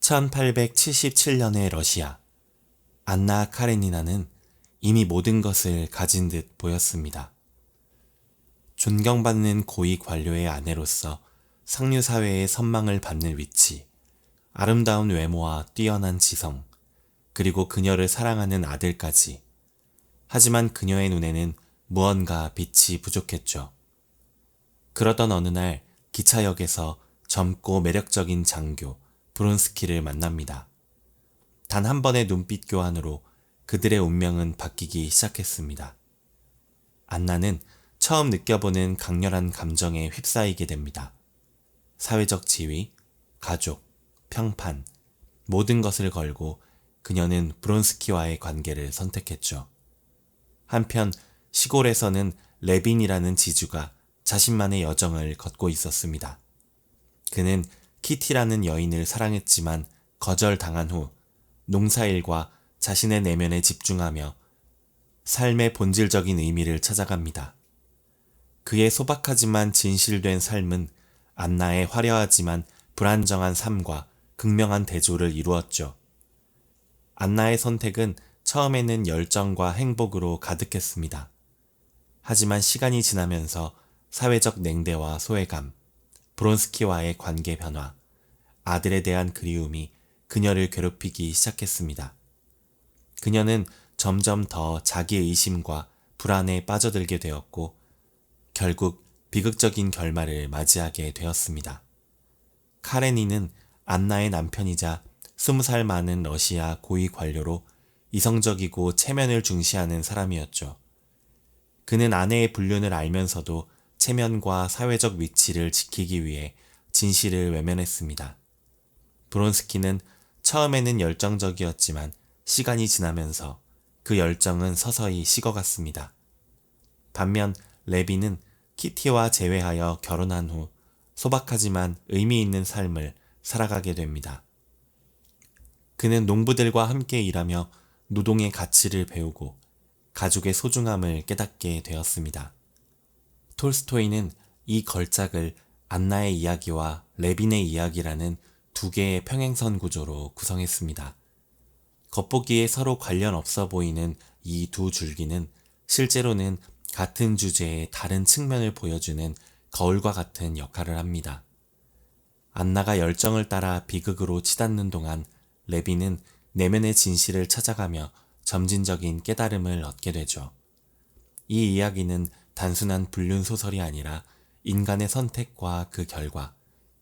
1877년의 러시아. 안나 카레니나는 이미 모든 것을 가진 듯 보였습니다. 존경받는 고위 관료의 아내로서 상류사회의 선망을 받는 위치, 아름다운 외모와 뛰어난 지성, 그리고 그녀를 사랑하는 아들까지. 하지만 그녀의 눈에는 무언가 빛이 부족했죠. 그러던 어느 날 기차역에서 젊고 매력적인 장교 브론스키를 만납니다. 단 한 번의 눈빛 교환으로 그들의 운명은 바뀌기 시작했습니다. 안나는 처음 느껴보는 강렬한 감정에 휩싸이게 됩니다. 사회적 지위, 가족, 평판, 모든 것을 걸고 그녀는 브론스키와의 관계를 선택했죠. 한편 시골에서는 레빈이라는 지주가 자신만의 여정을 걷고 있었습니다. 그는 키티라는 여인을 사랑했지만 거절당한 후 농사일과 자신의 내면에 집중하며 삶의 본질적인 의미를 찾아갑니다. 그의 소박하지만 진실된 삶은 안나의 화려하지만 불안정한 삶과 극명한 대조를 이루었죠. 안나의 선택은 처음에는 열정과 행복으로 가득했습니다. 하지만 시간이 지나면서 사회적 냉대와 소외감, 브론스키와의 관계 변화, 아들에 대한 그리움이 그녀를 괴롭히기 시작했습니다. 그녀는 점점 더 자기의심과 불안에 빠져들게 되었고 결국 비극적인 결말을 맞이하게 되었습니다. 카레니는 안나의 남편이자 20살 많은 러시아 고위 관료로 이성적이고 체면을 중시하는 사람이었죠. 그는 아내의 불륜을 알면서도 체면과 사회적 위치를 지키기 위해 진실을 외면했습니다. 브론스키는 처음에는 열정적이었지만 시간이 지나면서 그 열정은 서서히 식어갔습니다. 반면 레비는 키티와 재회하여 결혼한 후 소박하지만 의미 있는 삶을 살아가게 됩니다. 그는 농부들과 함께 일하며 노동의 가치를 배우고 가족의 소중함을 깨닫게 되었습니다. 톨스토이는 이 걸작을 안나의 이야기와 레빈의 이야기라는 두 개의 평행선 구조로 구성했습니다. 겉보기에 서로 관련 없어 보이는 이 두 줄기는 실제로는 같은 주제의 다른 측면을 보여주는 거울과 같은 역할을 합니다. 안나가 열정을 따라 비극으로 치닫는 동안 레빈은 내면의 진실을 찾아가며 점진적인 깨달음을 얻게 되죠. 이 이야기는 단순한 불륜 소설이 아니라 인간의 선택과 그 결과,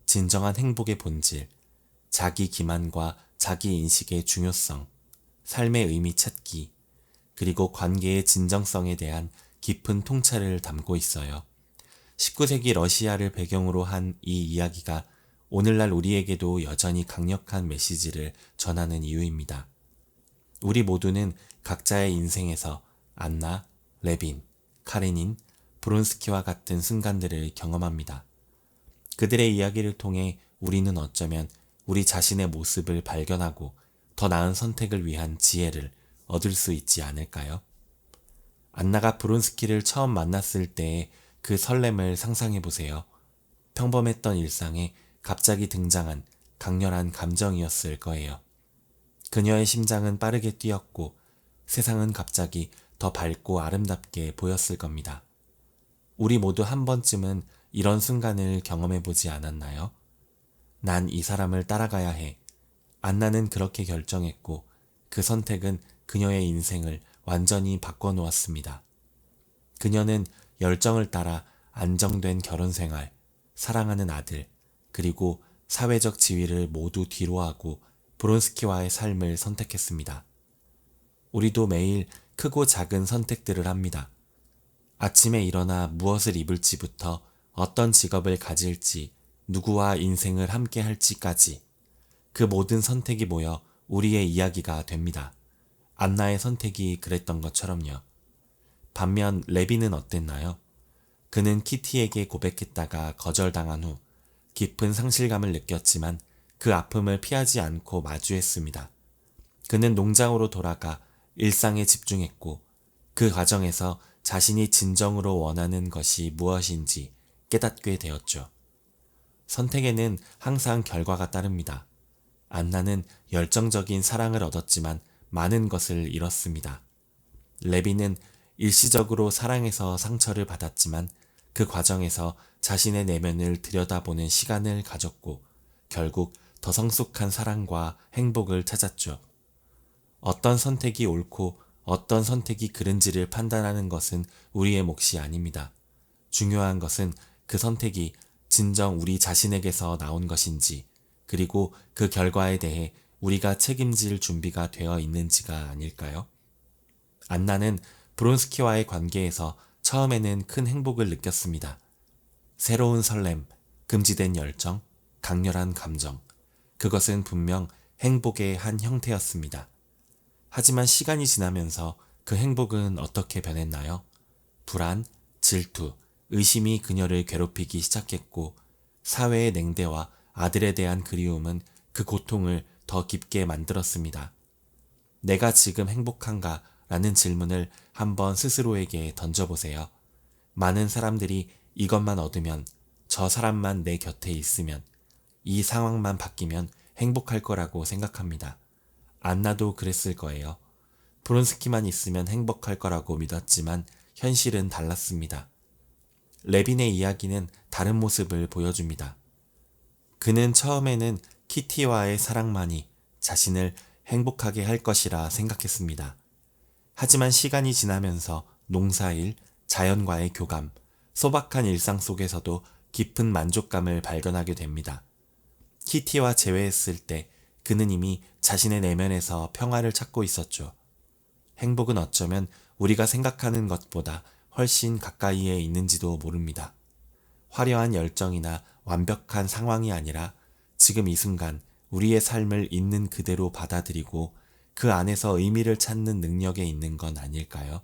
진정한 행복의 본질, 자기 기만과 자기 인식의 중요성, 삶의 의미 찾기, 그리고 관계의 진정성에 대한 깊은 통찰을 담고 있어요. 19세기 러시아를 배경으로 한 이 이야기가 오늘날 우리에게도 여전히 강력한 메시지를 전하는 이유입니다. 우리 모두는 각자의 인생에서 안나, 레빈, 카레닌, 브론스키와 같은 순간들을 경험합니다. 그들의 이야기를 통해 우리는 어쩌면 우리 자신의 모습을 발견하고 더 나은 선택을 위한 지혜를 얻을 수 있지 않을까요? 안나가 브론스키를 처음 만났을 때의 그 설렘을 상상해 보세요. 평범했던 일상에 갑자기 등장한 강렬한 감정이었을 거예요. 그녀의 심장은 빠르게 뛰었고 세상은 갑자기 더 밝고 아름답게 보였을 겁니다. 우리 모두 한 번쯤은 이런 순간을 경험해 보지 않았나요? 난 이 사람을 따라가야 해. 안나는 그렇게 결정했고 그 선택은 그녀의 인생을 완전히 바꿔놓았습니다. 그녀는 열정을 따라 안정된 결혼 생활, 사랑하는 아들, 그리고 사회적 지위를 모두 뒤로하고 브론스키와의 삶을 선택했습니다. 우리도 매일 크고 작은 선택들을 합니다. 아침에 일어나 무엇을 입을지부터 어떤 직업을 가질지, 누구와 인생을 함께 할지까지 그 모든 선택이 모여 우리의 이야기가 됩니다. 안나의 선택이 그랬던 것처럼요. 반면 레비는 어땠나요? 그는 키티에게 고백했다가 거절당한 후 깊은 상실감을 느꼈지만 그 아픔을 피하지 않고 마주했습니다. 그는 농장으로 돌아가 일상에 집중했고 그 과정에서 자신이 진정으로 원하는 것이 무엇인지 깨닫게 되었죠. 선택에는 항상 결과가 따릅니다. 안나는 열정적인 사랑을 얻었지만 많은 것을 잃었습니다. 레비는 일시적으로 사랑에서 상처를 받았지만 그 과정에서 자신의 내면을 들여다보는 시간을 가졌고 결국 더 성숙한 사랑과 행복을 찾았죠. 어떤 선택이 옳고 어떤 선택이 그른지를 판단하는 것은 우리의 몫이 아닙니다. 중요한 것은 그 선택이 진정 우리 자신에게서 나온 것인지, 그리고 그 결과에 대해 우리가 책임질 준비가 되어 있는지가 아닐까요? 안나는 브론스키와의 관계에서 처음에는 큰 행복을 느꼈습니다. 새로운 설렘, 금지된 열정, 강렬한 감정. 그것은 분명 행복의 한 형태였습니다. 하지만 시간이 지나면서 그 행복은 어떻게 변했나요? 불안, 질투, 의심이 그녀를 괴롭히기 시작했고 사회의 냉대와 아들에 대한 그리움은 그 고통을 더 깊게 만들었습니다. 내가 지금 행복한가? 라는 질문을 한번 스스로에게 던져보세요. 많은 사람들이 이것만 얻으면, 저 사람만 내 곁에 있으면, 이 상황만 바뀌면 행복할 거라고 생각합니다. 안나도 그랬을 거예요. 브론스키만 있으면 행복할 거라고 믿었지만 현실은 달랐습니다. 레빈의 이야기는 다른 모습을 보여줍니다. 그는 처음에는 키티와의 사랑만이 자신을 행복하게 할 것이라 생각했습니다. 하지만 시간이 지나면서 농사일, 자연과의 교감, 소박한 일상 속에서도 깊은 만족감을 발견하게 됩니다. 키티와 재회했을 때 그는 이미 자신의 내면에서 평화를 찾고 있었죠. 행복은 어쩌면 우리가 생각하는 것보다 훨씬 가까이에 있는지도 모릅니다. 화려한 열정이나 완벽한 상황이 아니라 지금 이 순간 우리의 삶을 있는 그대로 받아들이고 그 안에서 의미를 찾는 능력에 있는 건 아닐까요?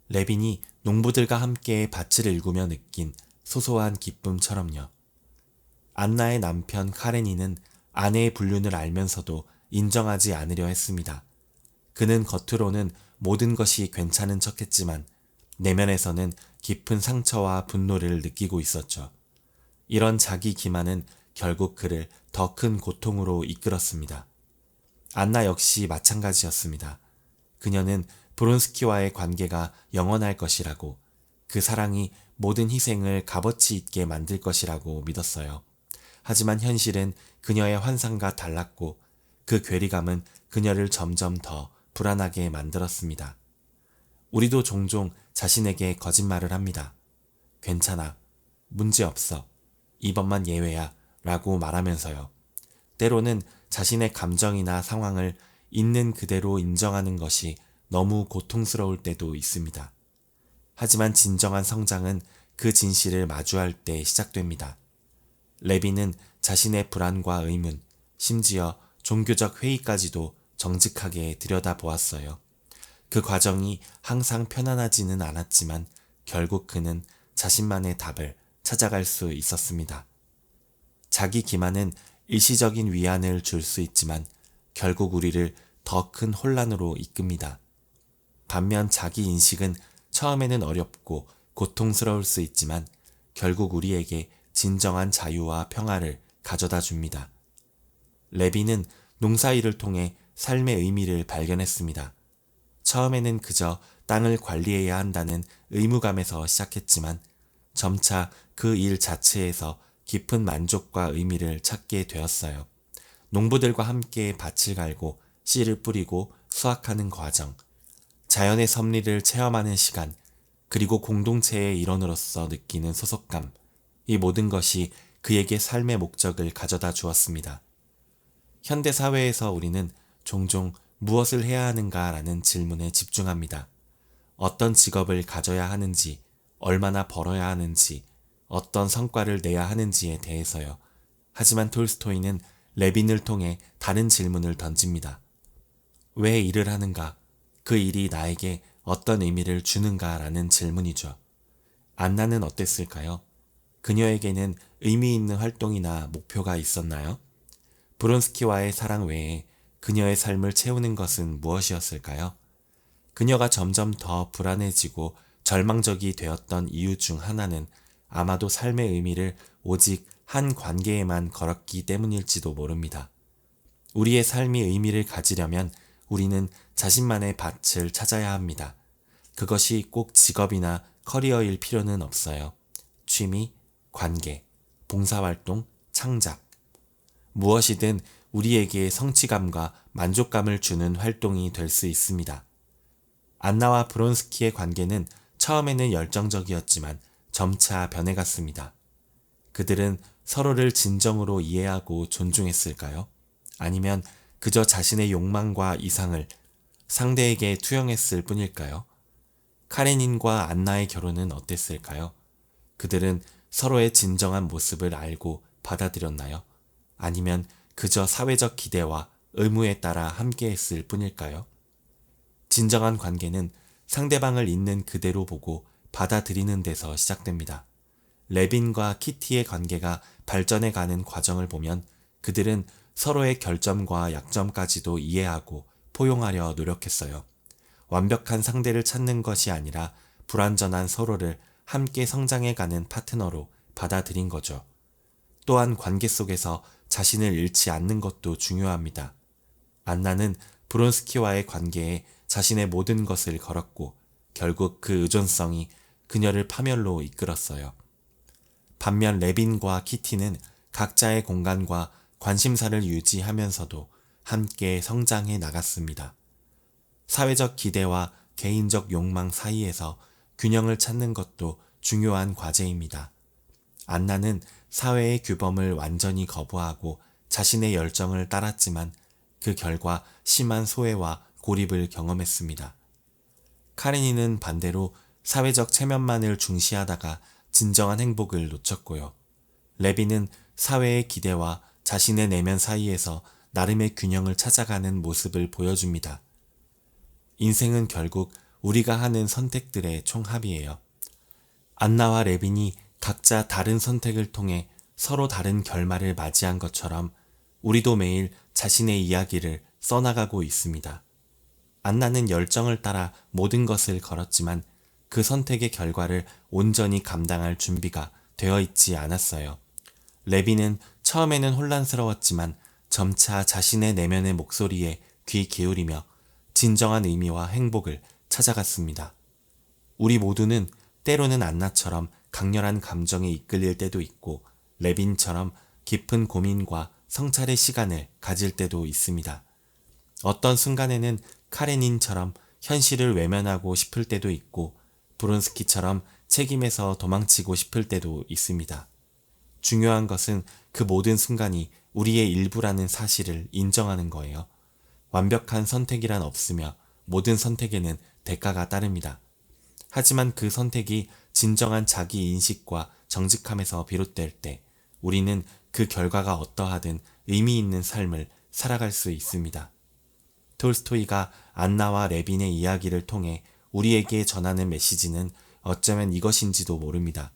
레빈이 농부들과 함께 밭을 일구며 느낀 소소한 기쁨처럼요. 안나의 남편 카레니는 아내의 불륜을 알면서도 인정하지 않으려 했습니다. 그는 겉으로는 모든 것이 괜찮은 척했지만 내면에서는 깊은 상처와 분노를 느끼고 있었죠. 이런 자기 기만은 결국 그를 더 큰 고통으로 이끌었습니다. 안나 역시 마찬가지였습니다. 그녀는 브론스키와의 관계가 영원할 것이라고, 그 사랑이 모든 희생을 값어치 있게 만들 것이라고 믿었어요. 하지만 현실은 그녀의 환상과 달랐고 그 괴리감은 그녀를 점점 더 불안하게 만들었습니다. 우리도 종종 자신에게 거짓말을 합니다. 괜찮아, 문제없어, 이번만 예외야 라고 말하면서요. 때로는 자신의 감정이나 상황을 있는 그대로 인정하는 것이 너무 고통스러울 때도 있습니다. 하지만 진정한 성장은 그 진실을 마주할 때 시작됩니다. 레빈은 자신의 불안과 의문, 심지어 종교적 회의까지도 정직하게 들여다보았어요. 그 과정이 항상 편안하지는 않았지만 결국 그는 자신만의 답을 찾아갈 수 있었습니다. 자기 기만은 일시적인 위안을 줄 수 있지만 결국 우리를 더 큰 혼란으로 이끕니다. 반면 자기 인식은 처음에는 어렵고 고통스러울 수 있지만 결국 우리에게 진정한 자유와 평화를 가져다 줍니다. 레비는 농사일을 통해 삶의 의미를 발견했습니다. 처음에는 그저 땅을 관리해야 한다는 의무감에서 시작했지만 점차 그 일 자체에서 깊은 만족과 의미를 찾게 되었어요. 농부들과 함께 밭을 갈고 씨를 뿌리고 수확하는 과정, 자연의 섭리를 체험하는 시간, 그리고 공동체의 일원으로서 느끼는 소속감, 이 모든 것이 그에게 삶의 목적을 가져다 주었습니다. 현대 사회에서 우리는 종종 무엇을 해야 하는가라는 질문에 집중합니다. 어떤 직업을 가져야 하는지, 얼마나 벌어야 하는지, 어떤 성과를 내야 하는지에 대해서요. 하지만 톨스토이는 레빈을 통해 다른 질문을 던집니다. 왜 일을 하는가? 그 일이 나에게 어떤 의미를 주는가라는 질문이죠. 안나는 어땠을까요? 그녀에게는 의미 있는 활동이나 목표가 있었나요? 브론스키와의 사랑 외에 그녀의 삶을 채우는 것은 무엇이었을까요? 그녀가 점점 더 불안해지고 절망적이 되었던 이유 중 하나는 아마도 삶의 의미를 오직 한 관계에만 걸었기 때문일지도 모릅니다. 우리의 삶이 의미를 가지려면 우리는 자신만의 밭을 찾아야 합니다. 그것이 꼭 직업이나 커리어일 필요는 없어요. 취미, 관계, 봉사활동, 창작. 무엇이든 우리에게 성취감과 만족감을 주는 활동이 될 수 있습니다. 안나와 브론스키의 관계는 처음에는 열정적이었지만 점차 변해갔습니다. 그들은 서로를 진정으로 이해하고 존중했을까요? 아니면 그저 자신의 욕망과 이상을 상대에게 투영했을 뿐일까요? 카레닌과 안나의 결혼은 어땠을까요? 그들은 서로의 진정한 모습을 알고 받아들였나요? 아니면 그저 사회적 기대와 의무에 따라 함께했을 뿐일까요? 진정한 관계는 상대방을 있는 그대로 보고 받아들이는 데서 시작됩니다. 레빈과 키티의 관계가 발전해가는 과정을 보면 그들은 서로의 결점과 약점까지도 이해하고 포용하려 노력했어요. 완벽한 상대를 찾는 것이 아니라 불완전한 서로를 함께 성장해가는 파트너로 받아들인 거죠. 또한 관계 속에서 자신을 잃지 않는 것도 중요합니다. 안나는 브론스키와의 관계에 자신의 모든 것을 걸었고 결국 그 의존성이 그녀를 파멸로 이끌었어요. 반면 레빈과 키티는 각자의 공간과 관심사를 유지하면서도 함께 성장해 나갔습니다. 사회적 기대와 개인적 욕망 사이에서 균형을 찾는 것도 중요한 과제입니다. 안나는 사회의 규범을 완전히 거부하고 자신의 열정을 따랐지만 그 결과 심한 소외와 고립을 경험했습니다. 카레니는 반대로 사회적 체면만을 중시하다가 진정한 행복을 놓쳤고요. 레비는 사회의 기대와 자신의 내면 사이에서 나름의 균형을 찾아가는 모습을 보여줍니다. 인생은 결국 우리가 하는 선택들의 총합이에요. 안나와 레빈이 각자 다른 선택을 통해 서로 다른 결말을 맞이한 것처럼 우리도 매일 자신의 이야기를 써나가고 있습니다. 안나는 열정을 따라 모든 것을 걸었지만 그 선택의 결과를 온전히 감당할 준비가 되어 있지 않았어요. 레빈은 처음에는 혼란스러웠지만 점차 자신의 내면의 목소리에 귀 기울이며 진정한 의미와 행복을 찾아갔습니다. 우리 모두는 때로는 안나처럼 강렬한 감정에 이끌릴 때도 있고 레빈처럼 깊은 고민과 성찰의 시간을 가질 때도 있습니다. 어떤 순간에는 카레닌처럼 현실을 외면하고 싶을 때도 있고 브론스키처럼 책임에서 도망치고 싶을 때도 있습니다. 중요한 것은 그 모든 순간이 우리의 일부라는 사실을 인정하는 거예요. 완벽한 선택이란 없으며 모든 선택에는 대가가 따릅니다. 하지만 그 선택이 진정한 자기 인식과 정직함에서 비롯될 때 우리는 그 결과가 어떠하든 의미 있는 삶을 살아갈 수 있습니다. 톨스토이가 안나와 레빈의 이야기를 통해 우리에게 전하는 메시지는 어쩌면 이것인지도 모릅니다.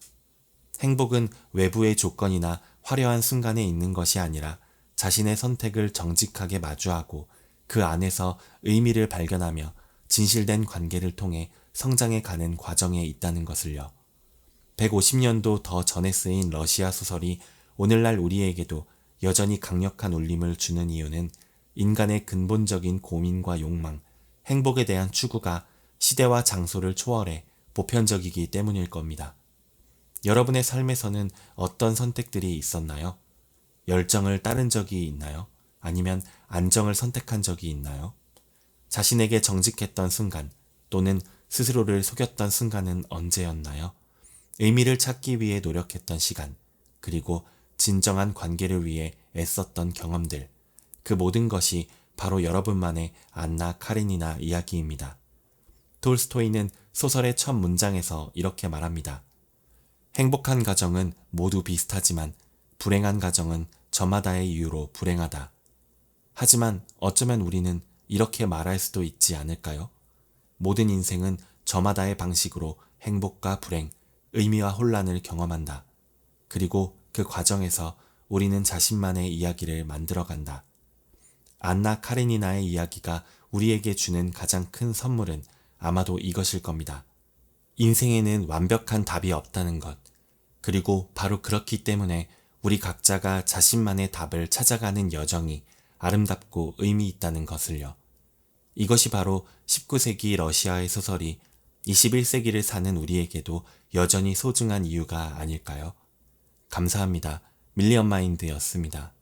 행복은 외부의 조건이나 화려한 순간에 있는 것이 아니라 자신의 선택을 정직하게 마주하고 그 안에서 의미를 발견하며 진실된 관계를 통해 성장해 가는 과정에 있다는 것을요. 150년도 더 전에 쓰인 러시아 소설이 오늘날 우리에게도 여전히 강력한 울림을 주는 이유는 인간의 근본적인 고민과 욕망, 행복에 대한 추구가 시대와 장소를 초월해 보편적이기 때문일 겁니다. 여러분의 삶에서는 어떤 선택들이 있었나요? 열정을 따른 적이 있나요? 아니면 안정을 선택한 적이 있나요? 자신에게 정직했던 순간 또는 스스로를 속였던 순간은 언제였나요? 의미를 찾기 위해 노력했던 시간, 그리고 진정한 관계를 위해 애썼던 경험들, 그 모든 것이 바로 여러분만의 안나 카레니나 이야기입니다. 톨스토이는 소설의 첫 문장에서 이렇게 말합니다. 행복한 가정은 모두 비슷하지만 불행한 가정은 저마다의 이유로 불행하다. 하지만 어쩌면 우리는 이렇게 말할 수도 있지 않을까요? 모든 인생은 저마다의 방식으로 행복과 불행, 의미와 혼란을 경험한다. 그리고 그 과정에서 우리는 자신만의 이야기를 만들어간다. 안나 카레니나의 이야기가 우리에게 주는 가장 큰 선물은 아마도 이것일 겁니다. 인생에는 완벽한 답이 없다는 것. 그리고 바로 그렇기 때문에 우리 각자가 자신만의 답을 찾아가는 여정이 아름답고 의미 있다는 것을요. 이것이 바로 19세기 러시아의 소설이 21세기를 사는 우리에게도 여전히 소중한 이유가 아닐까요? 감사합니다. 밀리언 마인드였습니다.